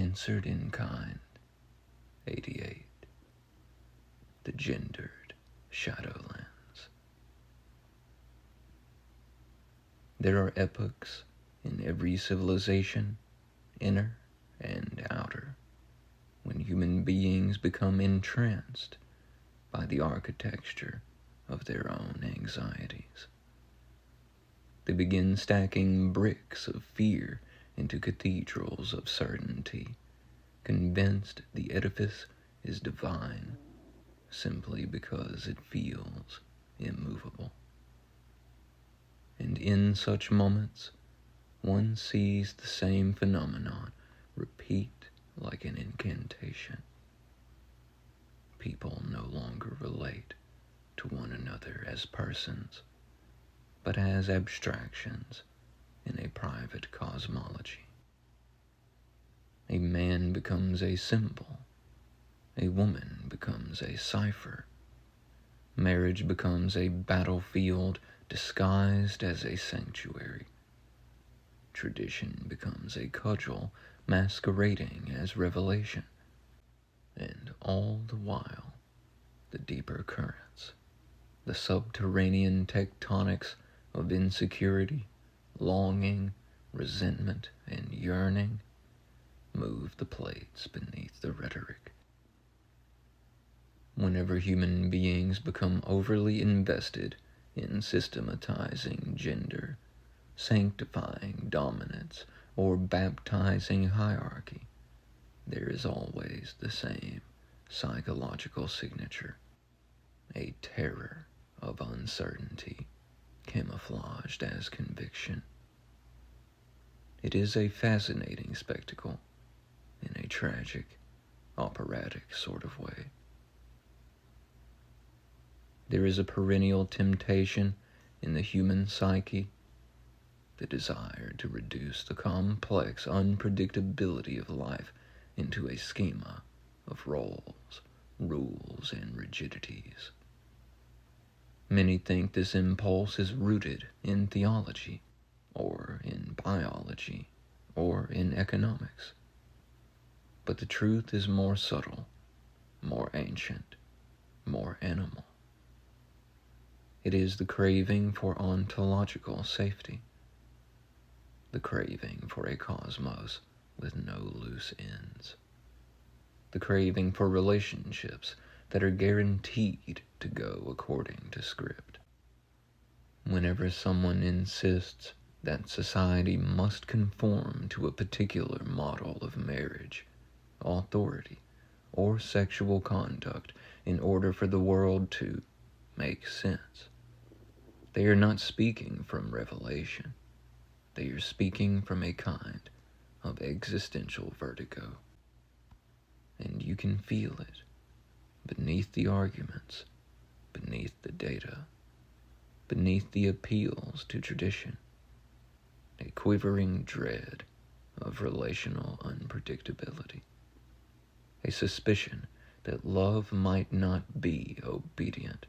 answered in kind. 88. The Gendered Shadowlands. There are epochs in every civilization, inner and outer, when human beings become entranced by the architecture of their own anxieties. They begin stacking bricks of fear into cathedrals of certainty, convinced the edifice is divine simply because it feels immovable. And in such moments, one sees the same phenomenon repeat like an incantation. People no longer relate to one another as persons, but as abstractions in a private cosmology. A man becomes a symbol. A woman becomes a cipher. Marriage becomes a battlefield disguised as a sanctuary. Tradition becomes a cudgel masquerading as revelation. And all the while, the deeper currents, the subterranean tectonics of insecurity, longing, resentment, and yearning move the plates beneath the rhetoric. Whenever human beings become overly invested in systematizing gender, sanctifying dominance, or baptizing hierarchy, there is always the same psychological signature, a terror of uncertainty camouflaged as conviction. It is a fascinating spectacle in a tragic, operatic sort of way. There is a perennial temptation in the human psyche, the desire to reduce the complex unpredictability of life into a schema of roles, rules, and rigidities. Many think this impulse is rooted in theology, or in biology, or in economics. But the truth is more subtle, more ancient, more animal. It is the craving for ontological safety, the craving for a cosmos with no loose ends, the craving for relationships that are guaranteed to go according to script. Whenever someone insists that society must conform to a particular model of marriage, authority, or sexual conduct in order for the world to make sense, they are not speaking from revelation. They are speaking from a kind of existential vertigo. And you can feel it beneath the arguments, beneath the data, beneath the appeals to tradition, a quivering dread of relational unpredictability, a suspicion that love might not be obedient,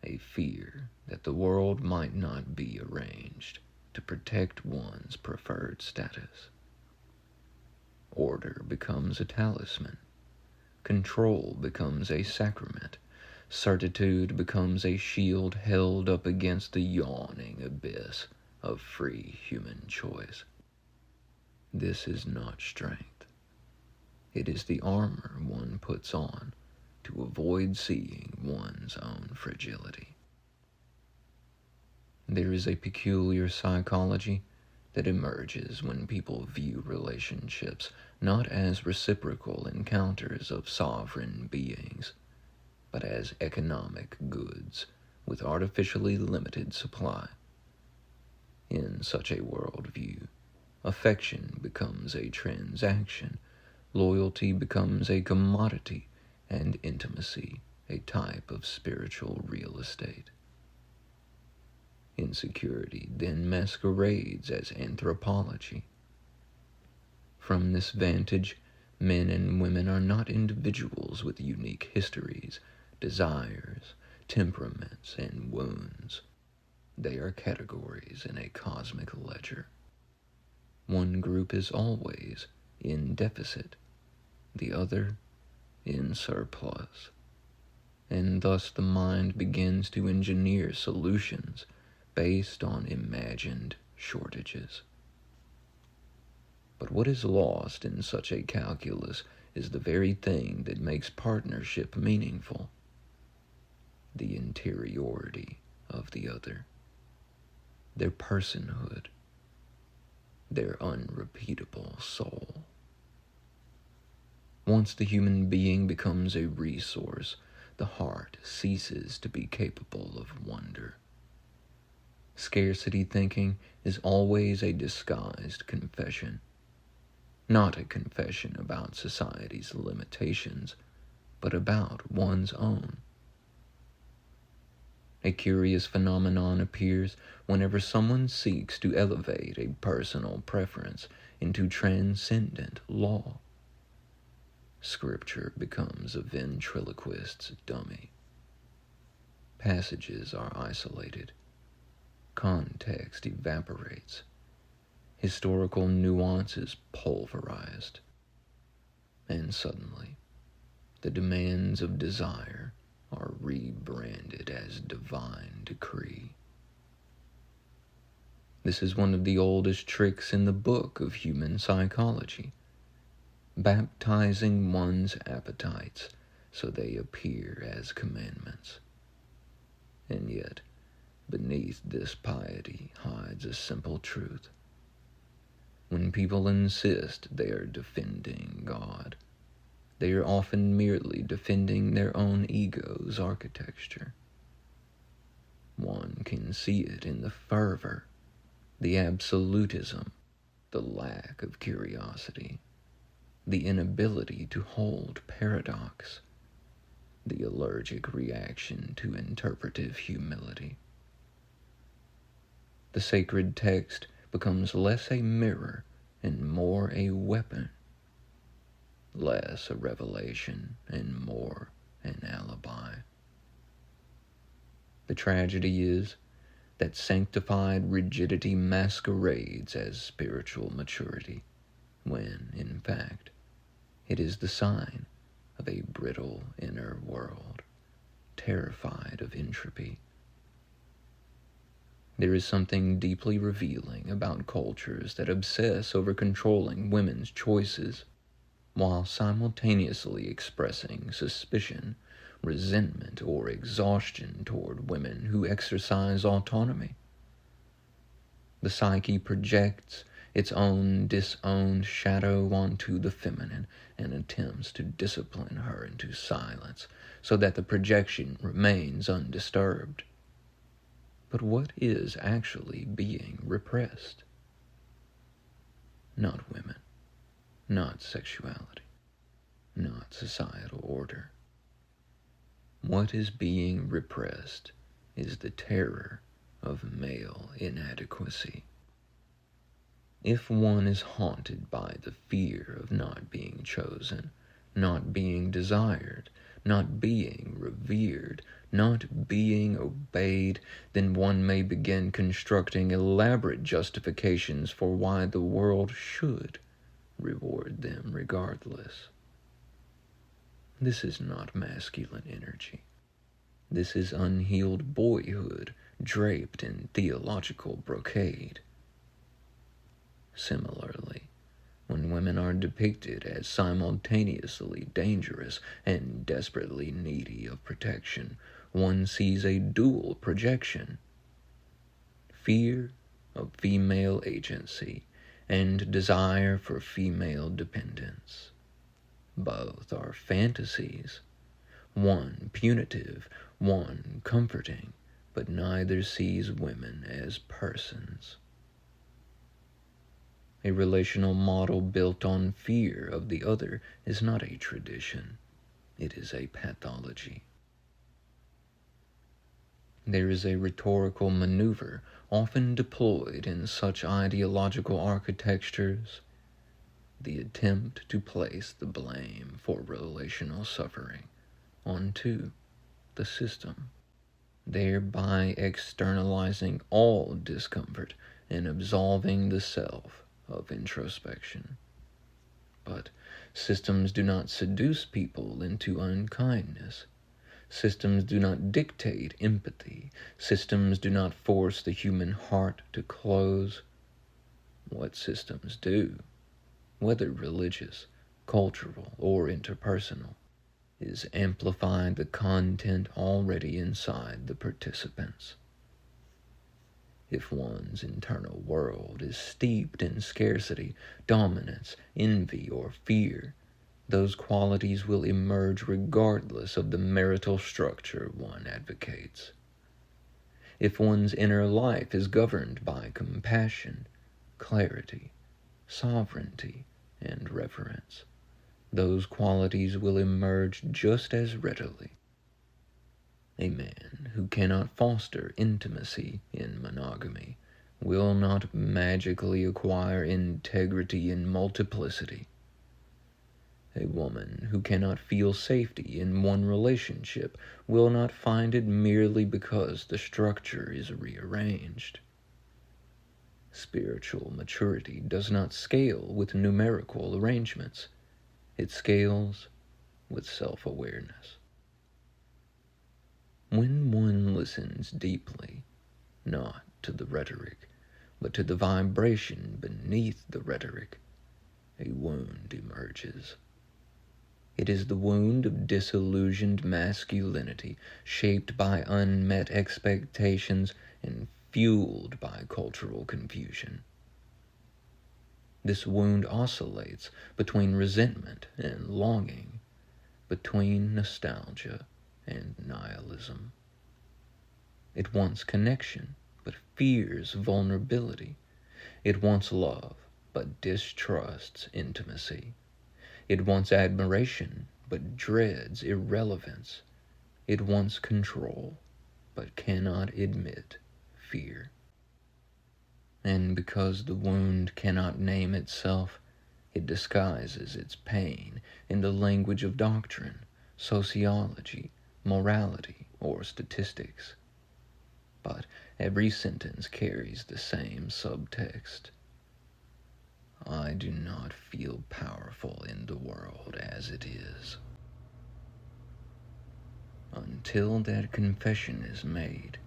a fear that the world might not be arranged to protect one's preferred status. Order becomes a talisman. Control becomes a sacrament. Certitude becomes a shield held up against the yawning abyss of free human choice. This is not strength. It is the armor one puts on to avoid seeing one's own fragility. There is a peculiar psychology that emerges when people view relationships not as reciprocal encounters of sovereign beings, but as economic goods with artificially limited supply. In such a worldview, affection becomes a transaction, loyalty becomes a commodity, and intimacy a type of spiritual real estate. Insecurity then masquerades as anthropology. From this vantage, men and women are not individuals with unique histories, desires, temperaments, and wounds. They are categories in a cosmic ledger. One group is always in deficit, the other in surplus, and thus the mind begins to engineer solutions based on imagined shortages. But what is lost in such a calculus is the very thing that makes partnership meaningful: the interiority of the other, their personhood, their unrepeatable soul. Once the human being becomes a resource, the heart ceases to be capable of wonder. Scarcity thinking is always a disguised confession, not a confession about society's limitations, but about one's own. A curious phenomenon appears whenever someone seeks to elevate a personal preference into transcendent law. Scripture becomes a ventriloquist's dummy. Passages are isolated. Context evaporates. Historical nuances pulverized. And suddenly, the demands of desire are rebranded as divine decree. This is one of the oldest tricks in the book of human psychology, baptizing one's appetites so they appear as commandments. And yet, beneath this piety hides a simple truth. When people insist they are defending God, they are often merely defending their own ego's architecture. One can see it in the fervor, the absolutism, the lack of curiosity, the inability to hold paradox, the allergic reaction to interpretive humility. The sacred text becomes less a mirror and more a weapon, less a revelation and more an alibi. The tragedy is that sanctified rigidity masquerades as spiritual maturity, when, in fact, it is the sign of a brittle inner world, terrified of entropy. There is something deeply revealing about cultures that obsess over controlling women's choices, while simultaneously expressing suspicion, resentment, or exhaustion toward women who exercise autonomy. The psyche projects its own disowned shadow onto the feminine and attempts to discipline her into silence so that the projection remains undisturbed. But what is actually being repressed? Not women, not sexuality, not societal order. What is being repressed is the terror of male inadequacy. If one is haunted by the fear of not being chosen, not being desired, not being revered, not being obeyed, then one may begin constructing elaborate justifications for why the world should reward them regardless. This is not masculine energy. This is unhealed boyhood draped in theological brocade. Similarly, when women are depicted as simultaneously dangerous and desperately needy of protection, one sees a dual projection: fear of female agency and desire for female dependence. Both are fantasies, one punitive, one comforting, but neither sees women as persons. A relational model built on fear of the other is not a tradition. It is a pathology. There is a rhetorical maneuver often deployed in such ideological architectures: the attempt to place the blame for relational suffering onto the system, thereby externalizing all discomfort and absolving the self of introspection. But systems do not seduce people into unkindness. Systems do not dictate empathy. Systems do not force the human heart to close. What systems do, whether religious, cultural, or interpersonal, is amplify the content already inside the participants. If one's internal world is steeped in scarcity, dominance, envy, or fear, those qualities will emerge regardless of the marital structure one advocates. If one's inner life is governed by compassion, clarity, sovereignty, and reverence, those qualities will emerge just as readily. A man who cannot foster intimacy in monogamy will not magically acquire integrity in multiplicity. A woman who cannot feel safety in one relationship will not find it merely because the structure is rearranged. Spiritual maturity does not scale with numerical arrangements. It scales with self-awareness. When one listens deeply, not to the rhetoric, but to the vibration beneath the rhetoric, a wound emerges. It is the wound of disillusioned masculinity, shaped by unmet expectations and fueled by cultural confusion. This wound oscillates between resentment and longing, between nostalgia and nihilism. It wants connection, but fears vulnerability. It wants love, but distrusts intimacy. It wants admiration, but dreads irrelevance. It wants control, but cannot admit fear. And because the wound cannot name itself, it disguises its pain in the language of doctrine, sociology, morality, or statistics. But every sentence carries the same subtext. I do not feel powerful in the world as it is. Until that confession is made,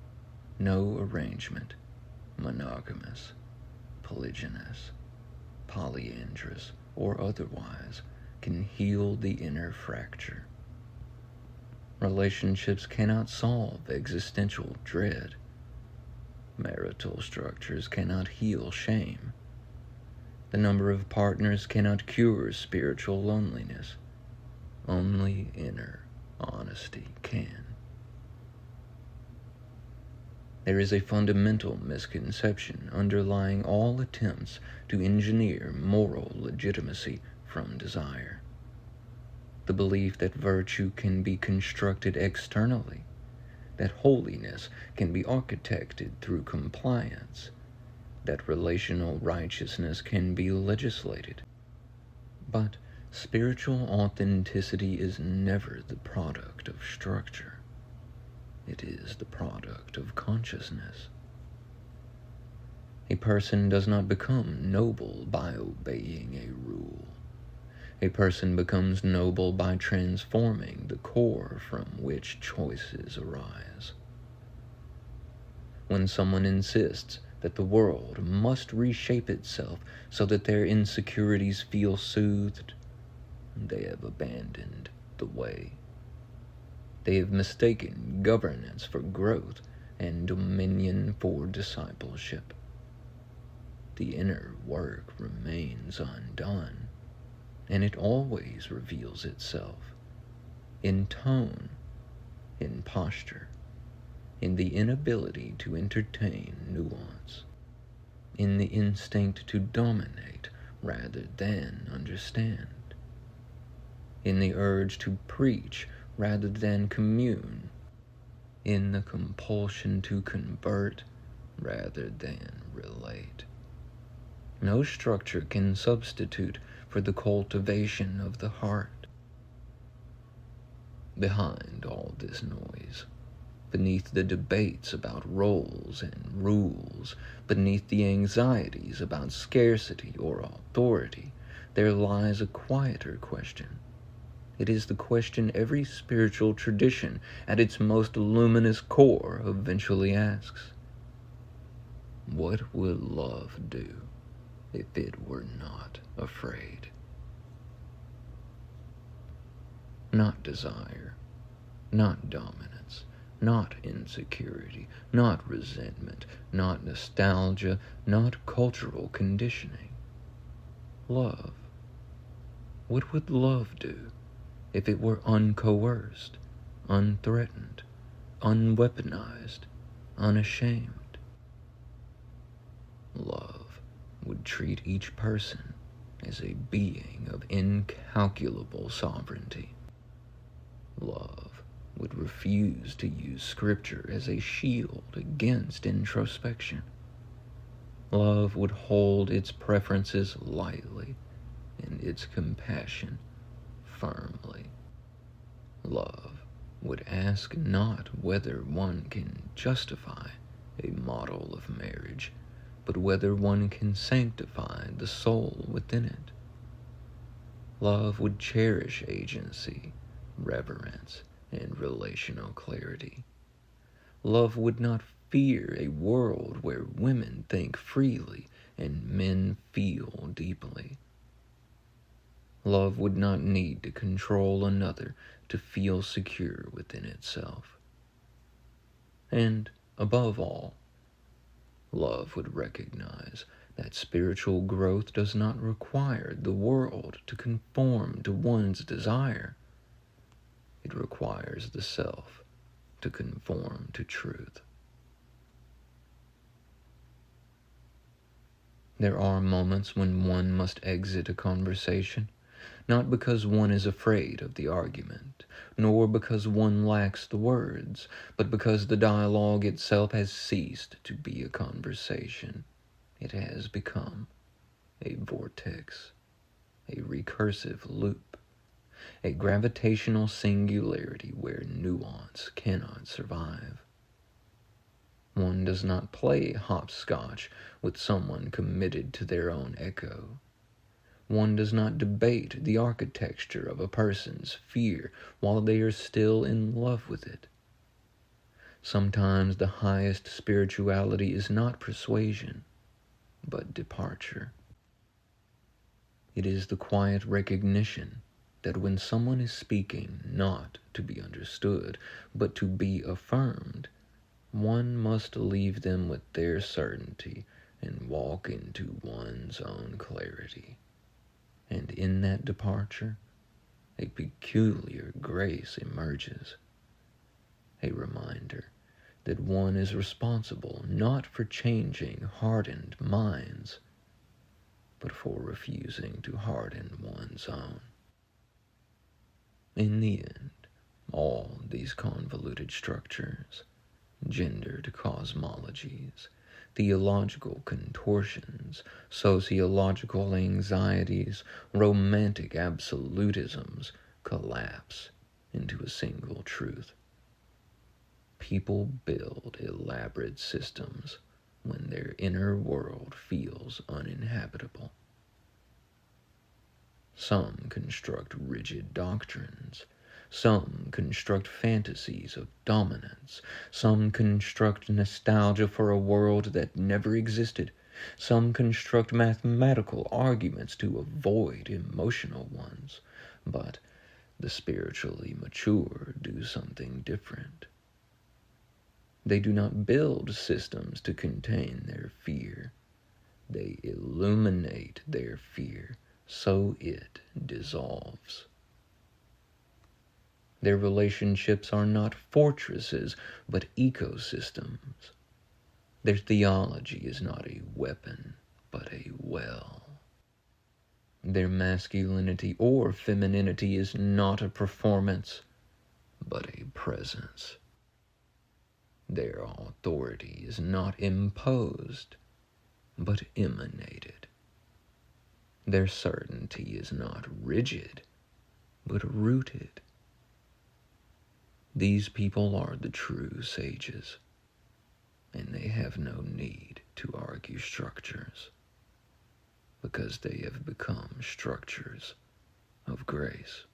no arrangement, monogamous, polygynous, polyandrous, or otherwise, can heal the inner fracture. Relationships cannot solve existential dread. Marital structures cannot heal shame. The number of partners cannot cure spiritual loneliness. Only inner honesty can. There is a fundamental misconception underlying all attempts to engineer moral legitimacy from desire. The belief that virtue can be constructed externally, that holiness can be architected through compliance, that relational righteousness can be legislated. But spiritual authenticity is never the product of structure. It is the product of consciousness. A person does not become noble by obeying a rule. A person becomes noble by transforming the core from which choices arise. When someone insists that the world must reshape itself so that their insecurities feel soothed, they have abandoned the way. They have mistaken governance for growth and dominion for discipleship. The inner work remains undone, and it always reveals itself in tone, in posture, in the inability to entertain nuance, in the instinct to dominate rather than understand, in the urge to preach rather than commune, in the compulsion to convert rather than relate. No structure can substitute for the cultivation of the heart. Behind all this noise, beneath the debates about roles and rules, beneath the anxieties about scarcity or authority, there lies a quieter question. It is the question every spiritual tradition at its most luminous core eventually asks. What would love do if it were not afraid? Not desire, not dominance, not insecurity, not resentment, not nostalgia, not cultural conditioning. Love. What would love do if it were uncoerced, unthreatened, unweaponized, unashamed? Love would treat each person as a being of incalculable sovereignty. Love would refuse to use Scripture as a shield against introspection. Love would hold its preferences lightly and its compassion firmly. Love would ask not whether one can justify a model of marriage, but whether one can sanctify the soul within it. Love would cherish agency, reverence, and relational clarity. Love would not fear a world where women think freely and men feel deeply. Love would not need to control another to feel secure within itself. And, above all, love would recognize that spiritual growth does not require the world to conform to one's desire. It requires the self to conform to truth. There are moments when one must exit a conversation, not because one is afraid of the argument, nor because one lacks the words, but because the dialogue itself has ceased to be a conversation. It has become a vortex, a recursive loop, a gravitational singularity where nuance cannot survive. One does not play hopscotch with someone committed to their own echo. One does not debate the architecture of a person's fear while they are still in love with it. Sometimes the highest spirituality is not persuasion, but departure. It is the quiet recognition that when someone is speaking not to be understood, but to be affirmed, one must leave them with their certainty and walk into one's own clarity. And in that departure, a peculiar grace emerges, a reminder that one is responsible not for changing hardened minds, but for refusing to harden one's own. In the end, all these convoluted structures, gendered cosmologies, theological contortions, sociological anxieties, romantic absolutisms collapse into a single truth. People build elaborate systems when their inner world feels uninhabitable. Some construct rigid doctrines. Some construct fantasies of dominance. Some construct nostalgia for a world that never existed. Some construct mathematical arguments to avoid emotional ones. But the spiritually mature do something different. They do not build systems to contain their fear. They illuminate their fear so it dissolves. Their relationships are not fortresses, but ecosystems. Their theology is not a weapon, but a well. Their masculinity or femininity is not a performance, but a presence. Their authority is not imposed, but emanated. Their certainty is not rigid, but rooted. These people are the true sages, and they have no need to argue structures. because they have become structures of grace.